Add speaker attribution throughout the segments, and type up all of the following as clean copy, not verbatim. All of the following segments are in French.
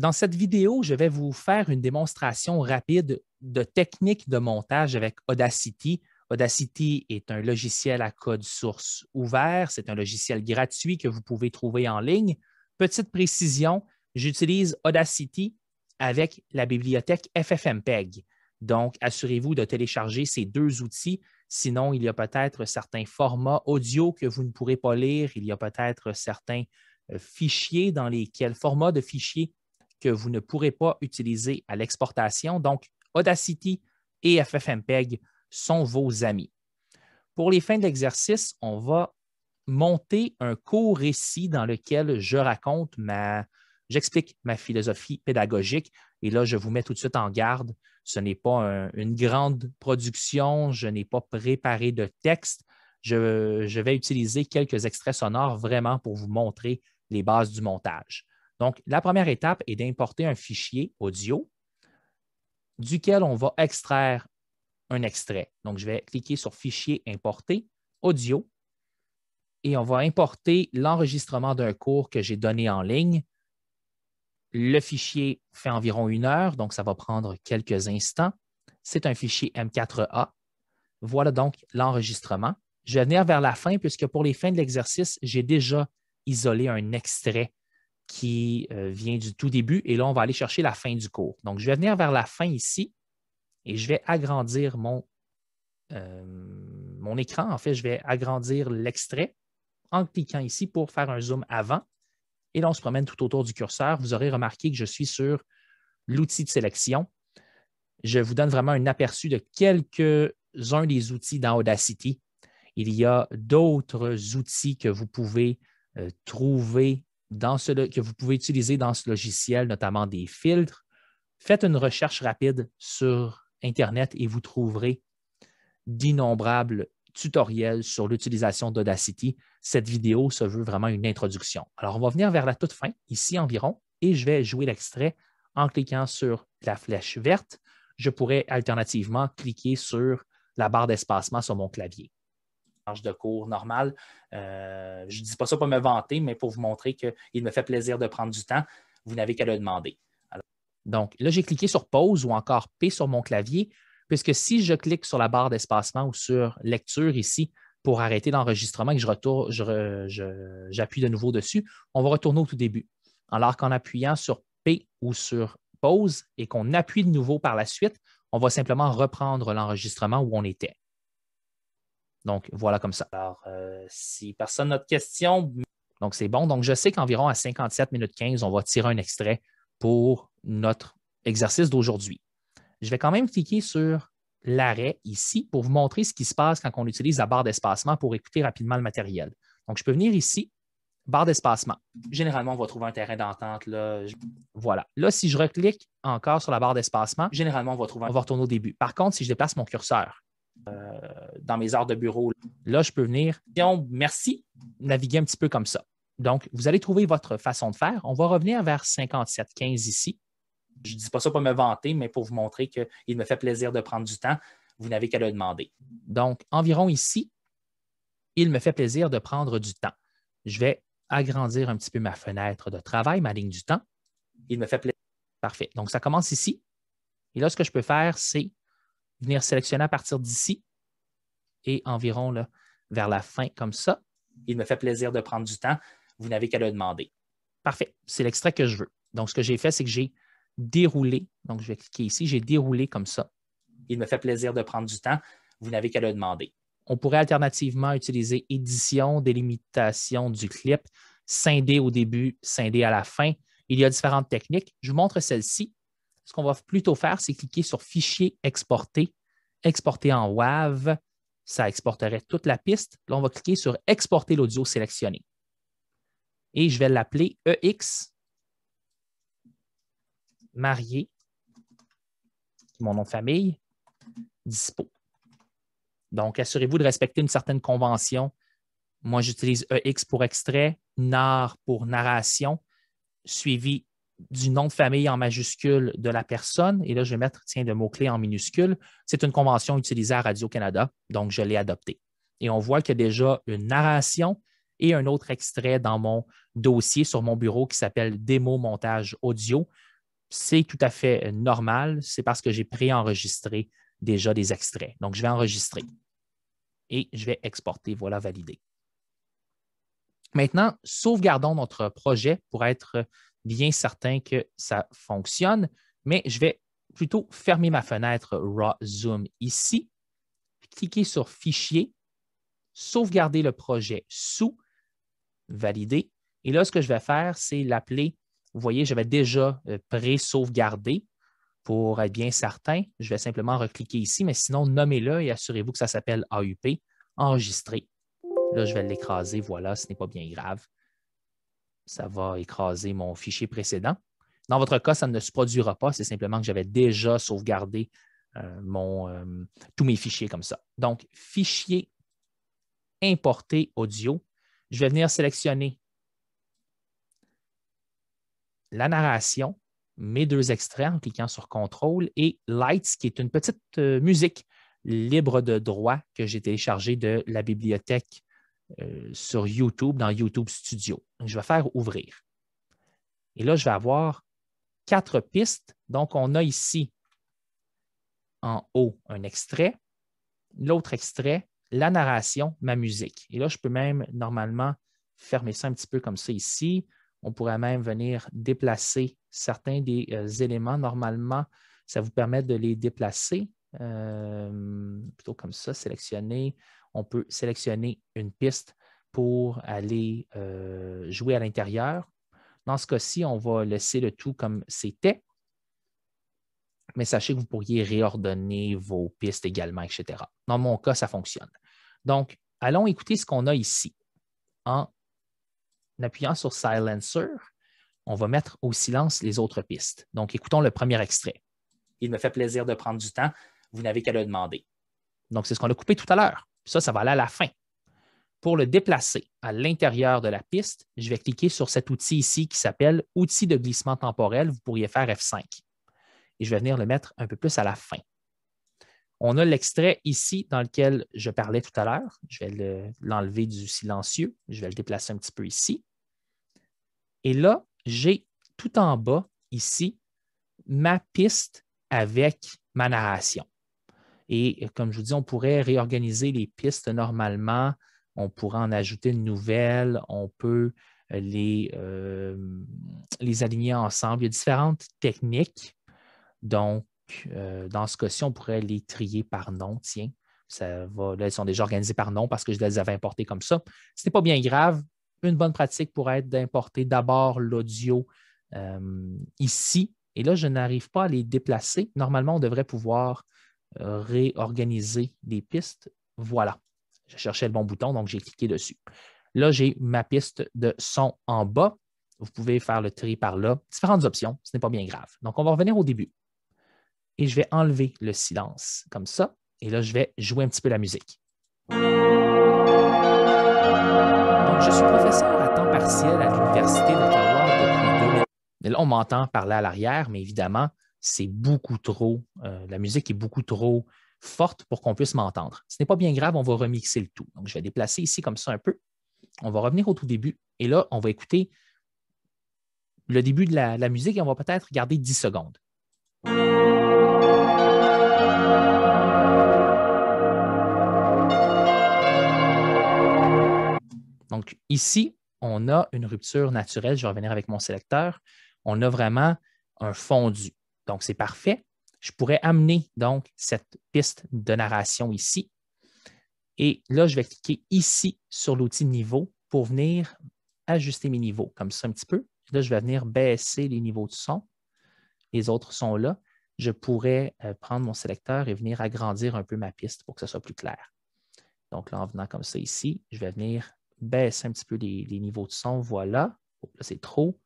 Speaker 1: Dans cette vidéo, je vais vous faire une démonstration rapide de technique de montage avec Audacity. Audacity est un logiciel à code source ouvert. C'est un logiciel gratuit que vous pouvez trouver en ligne. Petite précision, j'utilise Audacity avec la bibliothèque FFmpeg. Donc, assurez-vous de télécharger ces deux outils. Sinon, il y a peut-être certains formats audio que vous ne pourrez pas lire. Il y a peut-être certains fichiers formats de fichiers que vous ne pourrez pas utiliser à l'exportation. Donc, Audacity et FFmpeg sont vos amis. Pour les fins de l'exercice, on va monter un court récit dans lequel j'explique ma philosophie pédagogique. Et là, je vous mets tout de suite en garde. Ce n'est pas une grande production. Je n'ai pas préparé de texte. Je vais utiliser quelques extraits sonores vraiment pour vous montrer les bases du montage. Donc, la première étape est d'importer un fichier audio duquel on va extraire un extrait. Donc, je vais cliquer sur « Fichier importer, audio » et on va importer l'enregistrement d'un cours que j'ai donné en ligne. Le fichier fait environ 1 heure, donc ça va prendre quelques instants. C'est un fichier M4A. Voilà donc l'enregistrement. Je vais venir vers la fin puisque pour les fins de l'exercice, j'ai déjà isolé un extrait qui vient du tout début. Et là, on va aller chercher la fin du cours. Donc, je vais venir vers la fin ici et je vais agrandir mon écran. En fait, je vais agrandir l'extrait en cliquant ici pour faire un zoom avant. Et là, on se promène tout autour du curseur. Vous aurez remarqué que je suis sur l'outil de sélection. Je vous donne vraiment un aperçu de quelques-uns des outils dans Audacity. Il y a d'autres outils que vous pouvez trouver que vous pouvez utiliser dans ce logiciel, notamment des filtres. Faites une recherche rapide sur Internet et vous trouverez d'innombrables tutoriels sur l'utilisation d'Audacity. Cette vidéo se veut vraiment une introduction. Alors, on va venir vers la toute fin, ici environ, et je vais jouer l'extrait en cliquant sur la flèche verte. Je pourrais alternativement cliquer sur la barre d'espacement sur mon clavier. De cours normal. Je ne dis pas ça pour me vanter, mais pour vous montrer qu'il me fait plaisir de prendre du temps. Vous n'avez qu'à le demander. Alors, donc, là, j'ai cliqué sur pause ou encore P sur mon clavier, puisque si je clique sur la barre d'espacement ou sur lecture ici pour arrêter l'enregistrement et que j'appuie de nouveau dessus, on va retourner au tout début. Alors qu'en appuyant sur P ou sur pause et qu'on appuie de nouveau par la suite, on va simplement reprendre l'enregistrement où on était. Donc, voilà comme ça. Alors, si personne n'a de questions, donc c'est bon. Donc, je sais qu'environ à 57 minutes 15, on va tirer un extrait pour notre exercice d'aujourd'hui. Je vais quand même cliquer sur l'arrêt ici pour vous montrer ce qui se passe quand on utilise la barre d'espacement pour écouter rapidement le matériel. Donc, je peux venir ici, barre d'espacement. Généralement, on va trouver un terrain d'entente. Voilà. Là, si je reclique encore sur la barre d'espacement, généralement, on va retourner au début. Par contre, si je déplace mon curseur, dans mes heures de bureau. Là, je peux venir. Merci, naviguer un petit peu comme ça. Donc, vous allez trouver votre façon de faire. On va revenir vers 57-15 ici. Je ne dis pas ça pour me vanter, mais pour vous montrer qu'il me fait plaisir de prendre du temps. Vous n'avez qu'à le demander. Donc, environ ici, il me fait plaisir de prendre du temps. Je vais agrandir un petit peu ma fenêtre de travail, ma ligne du temps. Il me fait plaisir. Parfait. Donc, ça commence ici. Et là, ce que je peux faire, c'est venir sélectionner à partir d'ici et environ là, vers la fin comme ça. Il me fait plaisir de prendre du temps. Vous n'avez qu'à le demander. Parfait. C'est l'extrait que je veux. Donc, ce que j'ai fait, c'est que j'ai déroulé. Donc, je vais cliquer ici. J'ai déroulé comme ça. Il me fait plaisir de prendre du temps. Vous n'avez qu'à le demander. On pourrait alternativement utiliser édition, délimitation du clip, scinder au début, scinder à la fin. Il y a différentes techniques. Je vous montre celle-ci. Ce qu'on va plutôt faire, c'est cliquer sur « Fichier exporter »,« Exporter en WAV ». Ça exporterait toute la piste. Là, on va cliquer sur « Exporter l'audio sélectionné ». Et je vais l'appeler EX Marié, mon nom de famille, dispo. Donc, assurez-vous de respecter une certaine convention. Moi, j'utilise EX pour extrait, NAR pour narration, suivi du nom de famille en majuscule de la personne. Et là, je vais mettre, tiens, le mot-clé en minuscule. C'est une convention utilisée à Radio-Canada, donc je l'ai adoptée. Et on voit qu'il y a déjà une narration et un autre extrait dans mon dossier sur mon bureau qui s'appelle Démo montage audio. c'est tout à fait normal. C'est parce que j'ai préenregistré déjà des extraits. Donc, je vais enregistrer et je vais exporter. Voilà, validé. Maintenant, sauvegardons notre projet pour être bien certain que ça fonctionne, mais je vais plutôt fermer ma fenêtre Raw Zoom ici, cliquer sur Fichier, sauvegarder le projet sous, valider. Et là, ce que je vais faire, c'est l'appeler. Vous voyez, j'avais déjà pré-sauvegardé pour être bien certain. Je vais simplement recliquer ici, mais sinon, nommez-le et assurez-vous que ça s'appelle AUP, enregistrer. Là, je vais l'écraser. Voilà, ce n'est pas bien grave. Ça va écraser mon fichier précédent. Dans votre cas, ça ne se produira pas. C'est simplement que j'avais déjà sauvegardé tous mes fichiers comme ça. Donc, fichier importer audio. Je vais venir sélectionner la narration, mes deux extraits en cliquant sur Contrôle et Lights, qui est une petite musique libre de droit que j'ai téléchargée de la bibliothèque sur YouTube, dans YouTube Studio. Donc, je vais faire Ouvrir. Et là, je vais avoir 4 pistes. Donc, on a ici en haut un extrait, l'autre extrait, la narration, ma musique. Et là, je peux même normalement fermer ça un petit peu comme ça ici. On pourrait même venir déplacer certains des éléments. Normalement, ça vous permet de les déplacer. Plutôt comme ça, sélectionner. On peut sélectionner une piste pour aller jouer à l'intérieur. Dans ce cas-ci, on va laisser le tout comme c'était. Mais sachez que vous pourriez réordonner vos pistes également, etc. Dans mon cas, ça fonctionne. Donc, allons écouter ce qu'on a ici. En appuyant sur Silencer, on va mettre au silence les autres pistes. Donc, écoutons le premier extrait. Il me fait plaisir de prendre du temps. Vous n'avez qu'à le demander. Donc, c'est ce qu'on a coupé tout à l'heure. Ça va aller à la fin. Pour le déplacer à l'intérieur de la piste, je vais cliquer sur cet outil ici qui s'appelle « Outil de glissement temporel ». Vous pourriez faire F5. Et je vais venir le mettre un peu plus à la fin. On a l'extrait ici dans lequel je parlais tout à l'heure. Je vais l'enlever du silencieux. Je vais le déplacer un petit peu ici. Et là, j'ai tout en bas, ici, ma piste avec ma narration. Et comme je vous dis, on pourrait réorganiser les pistes normalement. On pourrait en ajouter une nouvelle. On peut les aligner ensemble. Il y a différentes techniques. Donc, dans ce cas-ci, on pourrait les trier par nom. Tiens, là, elles sont déjà organisées par nom parce que je les avais importées comme ça. Ce n'est pas bien grave. Une bonne pratique pourrait être d'importer d'abord l'audio ici. Et là, je n'arrive pas à les déplacer. Normalement, on devrait pouvoir réorganiser les pistes. Voilà. Je cherchais le bon bouton, donc j'ai cliqué dessus. Là, j'ai ma piste de son en bas. Vous pouvez faire le tri par là. Différentes options, ce n'est pas bien grave. Donc, on va revenir au début. Et je vais enlever le silence comme ça. Et là, je vais jouer un petit peu la musique. Donc, je suis professeur à temps partiel à l'Université d'Ottawa depuis 2000. Et là, on m'entend parler à l'arrière, mais évidemment, c'est beaucoup trop, la musique est beaucoup trop forte pour qu'on puisse m'entendre. Ce n'est pas bien grave, on va remixer le tout. Donc, je vais déplacer ici comme ça un peu. On va revenir au tout début. Et là, on va écouter le début de la musique et on va peut-être garder 10 secondes. Donc, ici, on a une rupture naturelle. Je vais revenir avec mon sélecteur. On a vraiment un fondu. Donc, c'est parfait. Je pourrais amener donc cette piste de narration ici. Et là, je vais cliquer ici sur l'outil niveau pour venir ajuster mes niveaux, comme ça un petit peu. Là, je vais venir baisser les niveaux de son. Les autres sont là. Je pourrais prendre mon sélecteur et venir agrandir un peu ma piste pour que ce soit plus clair. Donc là, en venant comme ça ici, je vais venir baisser un petit peu les niveaux de son. Voilà. Oh, là, c'est trop.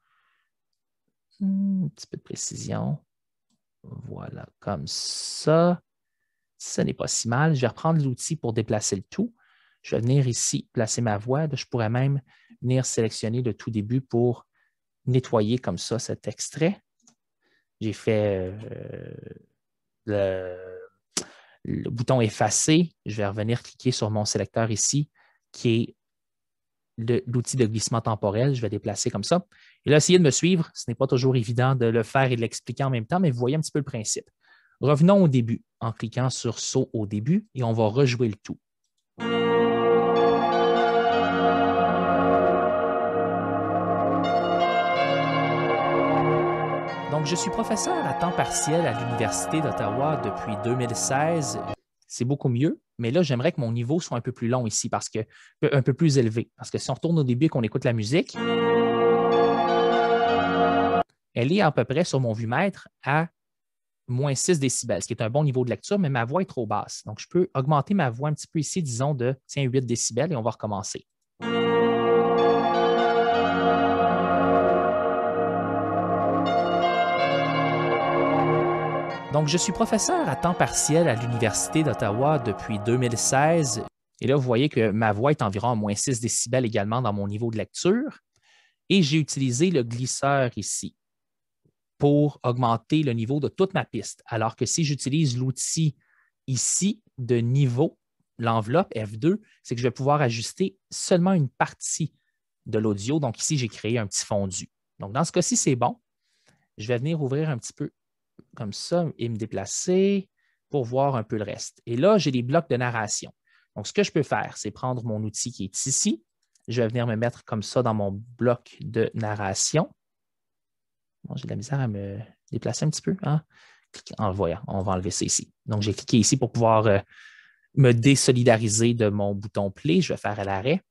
Speaker 1: Un petit peu de précision. Voilà, comme ça. Ce n'est pas si mal. Je vais reprendre l'outil pour déplacer le tout. Je vais venir ici placer ma voix. Je pourrais même venir sélectionner le tout début pour nettoyer comme ça cet extrait. J'ai fait le bouton effacer. Je vais revenir cliquer sur mon sélecteur ici, qui est l'outil de glissement temporel. Je vais déplacer comme ça. Et là, essayez de me suivre. Ce n'est pas toujours évident de le faire et de l'expliquer en même temps, mais vous voyez un petit peu le principe. Revenons au début en cliquant sur Saut au début et on va rejouer le tout. Donc, je suis professeur à temps partiel à l'Université d'Ottawa depuis 2016. C'est beaucoup mieux, mais là, j'aimerais que mon niveau soit un peu plus long ici, un peu plus élevé. Parce que si on retourne au début et qu'on écoute la musique, elle est à peu près sur mon vumètre à moins 6 décibels, ce qui est un bon niveau de lecture, mais ma voix est trop basse. Donc, je peux augmenter ma voix un petit peu ici, disons de 8 décibels et on va recommencer. Donc, je suis professeur à temps partiel à l'Université d'Ottawa depuis 2016. Et là, vous voyez que ma voix est environ à moins 6 décibels également dans mon niveau de lecture. Et j'ai utilisé le glisseur ici pour augmenter le niveau de toute ma piste. Alors que si j'utilise l'outil ici de niveau, l'enveloppe F2, c'est que je vais pouvoir ajuster seulement une partie de l'audio. Donc ici, j'ai créé un petit fondu. Donc dans ce cas-ci, c'est bon. Je vais venir ouvrir un petit peu comme ça et me déplacer pour voir un peu le reste. Et là, j'ai des blocs de narration. Donc, ce que je peux faire, c'est prendre mon outil qui est ici. Je vais venir me mettre comme ça dans mon bloc de narration. Bon, j'ai de la misère à me déplacer un petit peu. Hein? En le voyant, on va enlever ça ici. Donc, j'ai cliqué ici pour pouvoir me désolidariser de mon bouton play. Je vais faire à l'arrêt.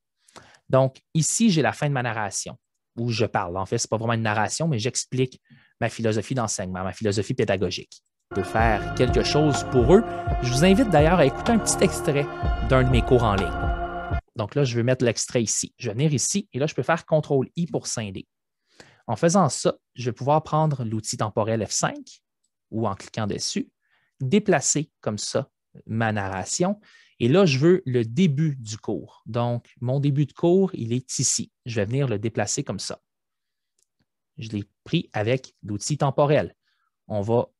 Speaker 1: Donc, ici, j'ai la fin de ma narration où je parle. En fait, ce n'est pas vraiment une narration, mais j'explique ma philosophie d'enseignement, ma philosophie pédagogique. Je peux faire quelque chose pour eux. Je vous invite d'ailleurs à écouter un petit extrait d'un de mes cours en ligne. Donc là, je vais mettre l'extrait ici. Je vais venir ici et là, je peux faire CTRL-I pour scinder. En faisant ça, je vais pouvoir prendre l'outil temporel F5 ou en cliquant dessus, déplacer comme ça ma narration. Et là, je veux le début du cours. Donc, mon début de cours, il est ici. Je vais venir le déplacer comme ça. Je l'ai pris avec l'outil temporel. On voit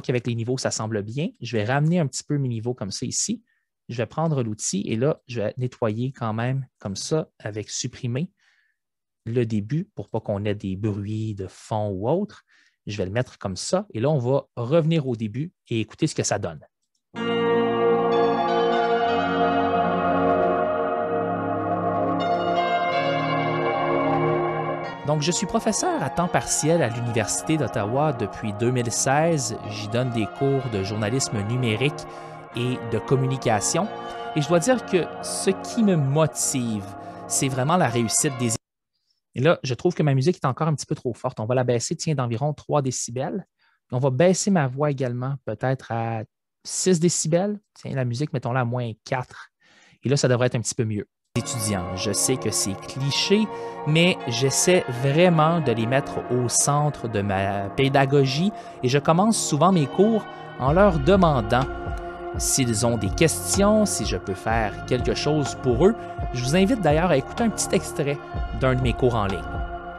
Speaker 1: qu'avec les niveaux, ça semble bien. Je vais ramener un petit peu mes niveaux comme ça ici. Je vais prendre l'outil et là, je vais nettoyer quand même comme ça avec supprimer le début pour pas qu'on ait des bruits de fond ou autre. Je vais le mettre comme ça et là, on va revenir au début et écouter ce que ça donne. Donc, je suis professeur à temps partiel à l'Université d'Ottawa depuis 2016. J'y donne des cours de journalisme numérique et de communication. Et je dois dire que ce qui me motive, c'est vraiment la réussite des... Et là, je trouve que ma musique est encore un petit peu trop forte. On va la baisser, d'environ 3 décibels. On va baisser ma voix également, peut-être à 6 décibels. Tiens, la musique, mettons-la à moins 4. Et là, ça devrait être un petit peu mieux. Étudiants, je sais que c'est cliché, mais j'essaie vraiment de les mettre au centre de ma pédagogie et je commence souvent mes cours en leur demandant s'ils ont des questions, si je peux faire quelque chose pour eux. Je vous invite d'ailleurs à écouter un petit extrait d'un de mes cours en ligne.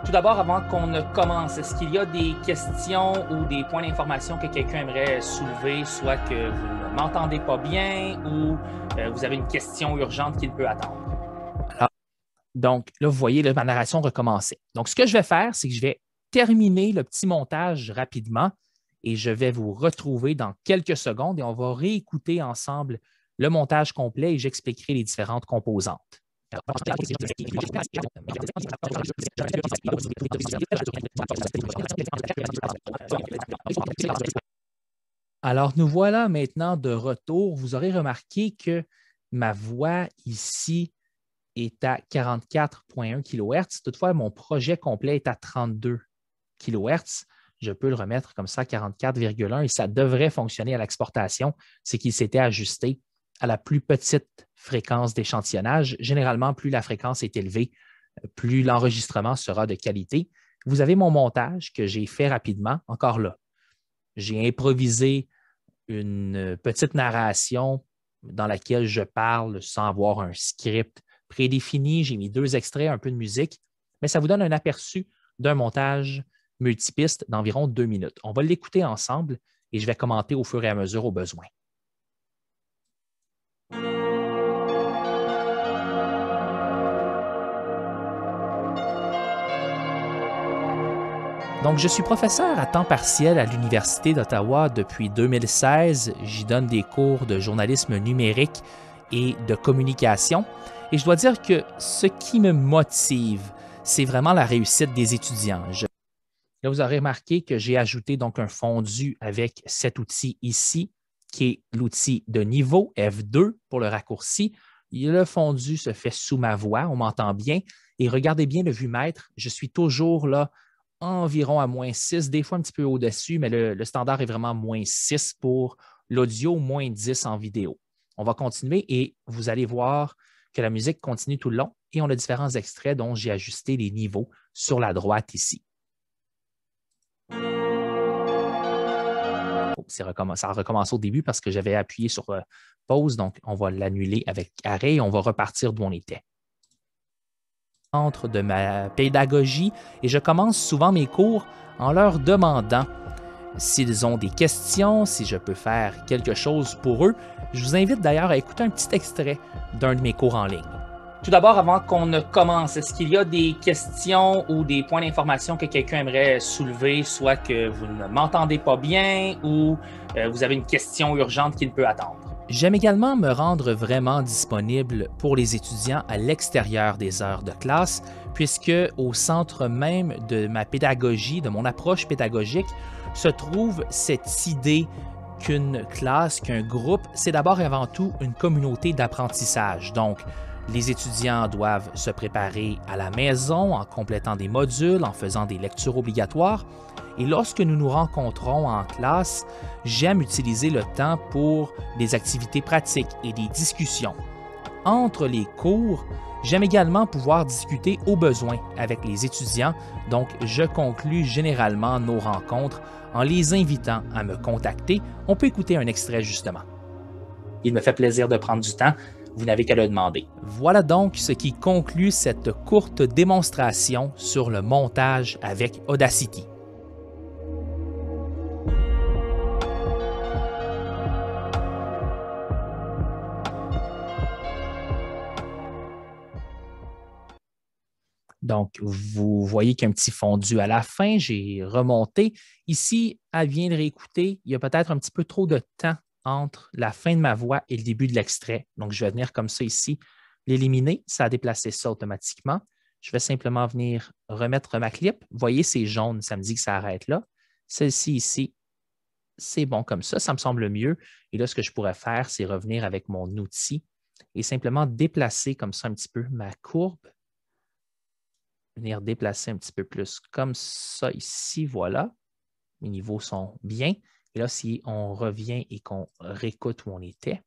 Speaker 1: Tout d'abord, avant qu'on ne commence, est-ce qu'il y a des questions ou des points d'information que quelqu'un aimerait soulever, soit que vous ne m'entendez pas bien ou vous avez une question urgente qui ne peut attendre? Alors, donc, là, vous voyez, là, ma narration recommençait. Donc, ce que je vais faire, c'est que je vais terminer le petit montage rapidement et je vais vous retrouver dans quelques secondes et on va réécouter ensemble le montage complet et j'expliquerai les différentes composantes. Alors, nous voilà maintenant de retour. Vous aurez remarqué que ma voix ici est à 44,1 kHz. Toutefois, mon projet complet est à 32 kHz. Je peux le remettre comme ça à 44,1 et ça devrait fonctionner à l'exportation. C'est qu'il s'était ajusté à la plus petite fréquence d'échantillonnage. Généralement, plus la fréquence est élevée, plus l'enregistrement sera de qualité. Vous avez mon montage que j'ai fait rapidement. Encore là, j'ai improvisé une petite narration dans laquelle je parle sans avoir un script prédéfini. J'ai mis 2 extraits, un peu de musique, mais ça vous donne un aperçu d'un montage multipiste d'environ 2 minutes. On va l'écouter ensemble et je vais commenter au fur et à mesure au besoin. Donc, je suis professeur à temps partiel à l'Université d'Ottawa depuis 2016. J'y donne des cours de journalisme numérique et de communication. Et je dois dire que ce qui me motive, c'est vraiment la réussite des étudiants. Là, vous aurez remarqué que j'ai ajouté donc un fondu avec cet outil ici, qui est l'outil de niveau F2 pour le raccourci. Le fondu se fait sous ma voix, on m'entend bien. Et regardez bien le vumètre, je suis toujours là environ à -6, des fois un petit peu au-dessus, mais le standard est vraiment -6 pour l'audio, -10 en vidéo. On va continuer et vous allez voir que la musique continue tout le long et on a différents extraits dont j'ai ajusté les niveaux sur la droite ici. Oh, ça a recommencé au début parce que j'avais appuyé sur pause, donc on va l'annuler avec arrêt et on va repartir d'où on était. De ma pédagogie et je commence souvent mes cours en leur demandant s'ils ont des questions, si je peux faire quelque chose pour eux. Je vous invite d'ailleurs à écouter un petit extrait d'un de mes cours en ligne. Tout d'abord, avant qu'on ne commence, est-ce qu'il y a des questions ou des points d'information que quelqu'un aimerait soulever, soit que vous ne m'entendez pas bien ou vous avez une question urgente qui ne peut attendre? J'aime également me rendre vraiment disponible pour les étudiants à l'extérieur des heures de classe, puisque au centre même de ma pédagogie, de mon approche pédagogique, se trouve cette idée qu'une classe, qu'un groupe, c'est d'abord et avant tout une communauté d'apprentissage. Donc, les étudiants doivent se préparer à la maison en complétant des modules, en faisant des lectures obligatoires. Et lorsque nous nous rencontrons en classe, j'aime utiliser le temps pour des activités pratiques et des discussions. Entre les cours, j'aime également pouvoir discuter au besoin avec les étudiants, donc je conclus généralement nos rencontres en les invitant à me contacter. On peut écouter un extrait justement. Il me fait plaisir de prendre du temps. Vous n'avez qu'à le demander. Voilà donc ce qui conclut cette courte démonstration sur le montage avec Audacity. Donc, vous voyez qu'il y a un petit fondu à la fin. J'ai remonté. Ici, elle vient de réécouter. Il y a peut-être un petit peu trop de temps entre la fin de ma voix et le début de l'extrait. Donc, je vais venir comme ça ici, l'éliminer. Ça a déplacé ça automatiquement. Je vais simplement venir remettre ma clip. Vous voyez, c'est jaune. Ça me dit que ça arrête là. Celle-ci ici, c'est bon comme ça. Ça me semble mieux. Et là, ce que je pourrais faire, c'est revenir avec mon outil et simplement déplacer comme ça un petit peu ma courbe. Venir déplacer un petit peu plus comme ça ici, voilà. Les niveaux sont bien. Et là, si on revient et qu'on réécoute où on était,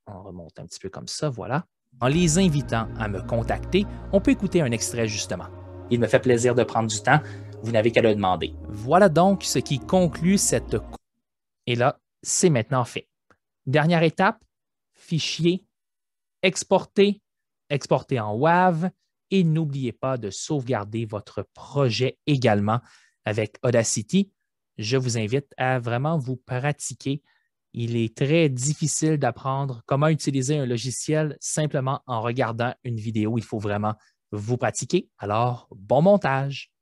Speaker 1: on remonte un petit peu comme ça, voilà. En les invitant à me contacter, on peut écouter un extrait justement. Il me fait plaisir de prendre du temps. Vous n'avez qu'à le demander. Voilà donc ce qui conclut cette... Et là, c'est maintenant fait. Dernière étape, fichier, exporter, exporter en WAV. Et n'oubliez pas de sauvegarder votre projet également avec Audacity. Je vous invite à vraiment vous pratiquer. Il est très difficile d'apprendre comment utiliser un logiciel simplement en regardant une vidéo. Il faut vraiment vous pratiquer. Alors, bon montage!